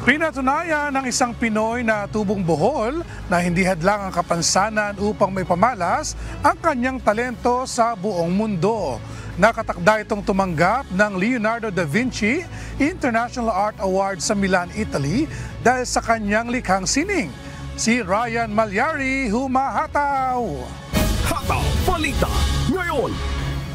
Pinatunayan ng isang Pinoy na tubong Bohol na hindi hadlang ang kapansanan upang may pamalas ang kanyang talento sa buong mundo. Nakatakda itong tumanggap ng Leonardo da Vinci International Art Award sa Milan, Italy dahil sa kanyang likhang sining. Si Ryan Malyari humahataw! Hataw Balita ngayon!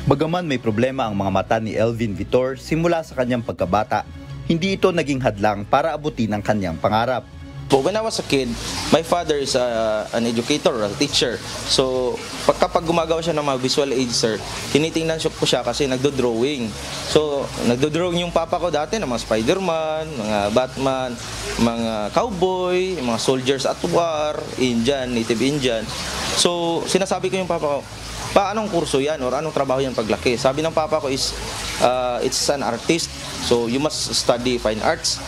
Bagaman may problema ang mga mata ni Elvin Vitor simula sa kanyang pagkabata, hindi ito naging hadlang para abutin ang kanyang pangarap. When I was a kid, my father is an educator, a teacher. So, kapag gumagawa siya ng mga visual aids, sir, tinitingnan ko siya kasi nagdo-drawing. So, nagdo-drawing yung papa ko dati ng mga Spider-Man, mga Batman, mga cowboy, mga soldiers at war, Indian, native Indian. So, sinasabi ko yung papa ko, anong kurso yan or anong trabaho yan paglaki? Sabi ng papa ko is, it's an artist, so you must study fine arts.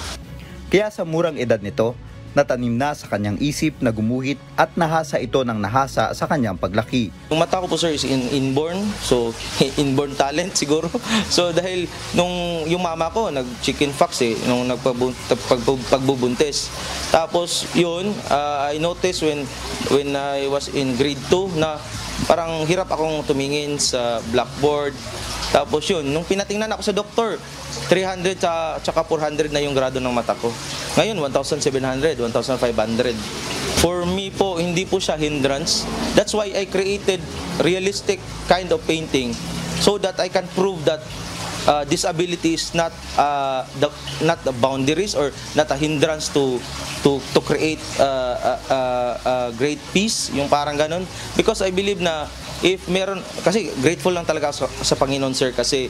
Kaya sa murang edad nito, natanim na sa kanyang isip na gumuhit at nahasa ito ng nahasa sa kanyang paglaki. Yung mata ko po, sir, is inborn, so inborn talent siguro. So dahil yung mama ko nag-chicken fox nung pagbubuntis. Tapos yun, I noticed when I was in grade 2 na parang hirap akong tumingin sa blackboard. Tapos yun, nung pinatingnan ako sa doktor, 300 tsaka 400 na yung grado ng mata ko. Ngayon, 1,700, 1,500. For me po, hindi po siya hindrance. That's why I created realistic kind of painting so that I can prove that disability is not the boundaries or not a hindrance to create a great piece, yung parang ganun. Because I believe na if meron, kasi grateful lang talaga sa Panginoon, sir, kasi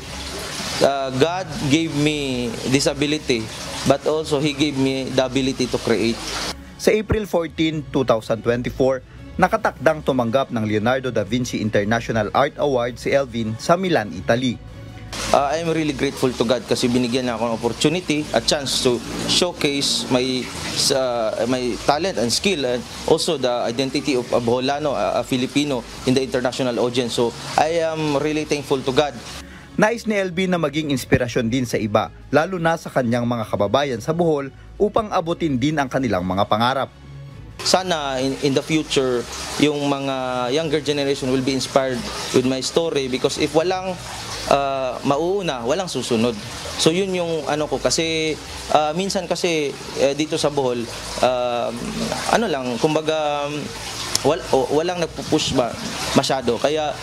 God gave me disability but also He gave me the ability to create. Sa April 14, 2024, nakatakdang tumanggap ng Leonardo da Vinci International Art Award si Elvin sa Milan, Italy. I'm really grateful to God kasi binigyan niya ako ng opportunity, a chance to showcase my talent and skill and also the identity of a Boholano, a Filipino in the international audience. So I am really thankful to God. Nais ni Elvin na maging inspirasyon din sa iba, lalo na sa kanyang mga kababayan sa Bohol upang abutin din ang kanilang mga pangarap. Sana in the future, yung mga younger generation will be inspired with my story because if walang mauuna, walang susunod. So yun yung ano ko kasi minsan kasi dito sa Bohol kumbaga walang nagpupush ba masyado. Kaya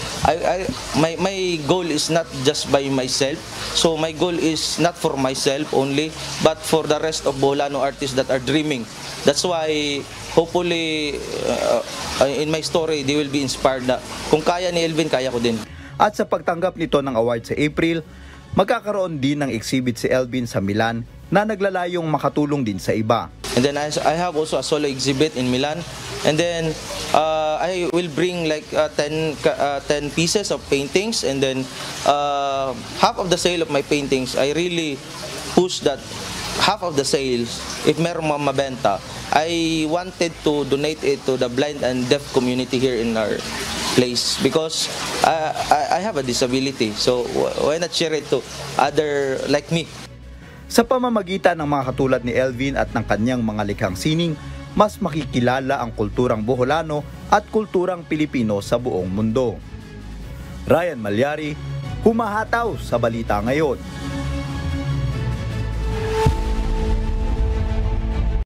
my goal is not just by myself. So my goal is not for myself only but for the rest of Boholano artists that are dreaming. That's why hopefully in my story they will be inspired na kung kaya ni Elvin, kaya ko din. At sa pagtanggap nito ng award sa April, magkakaroon din ng exhibit si Elvin sa Milan na naglalayong makatulong din sa iba. And then I have also a solo exhibit in Milan. And then I will bring like 10 pieces of paintings, and then half of the sale of my paintings, I really push that half of the sales, if meron mabenta, I wanted to donate it to the blind and deaf community here in our place because I have a disability. So why not share it to other like me? Sa pamamagitan ng mga katulad ni Elvin at ng kanyang mga likhang sining, mas makikilala ang kulturang Boholano at kulturang Pilipino sa buong mundo. Ryan Malyari, humahataw sa Balita Ngayon.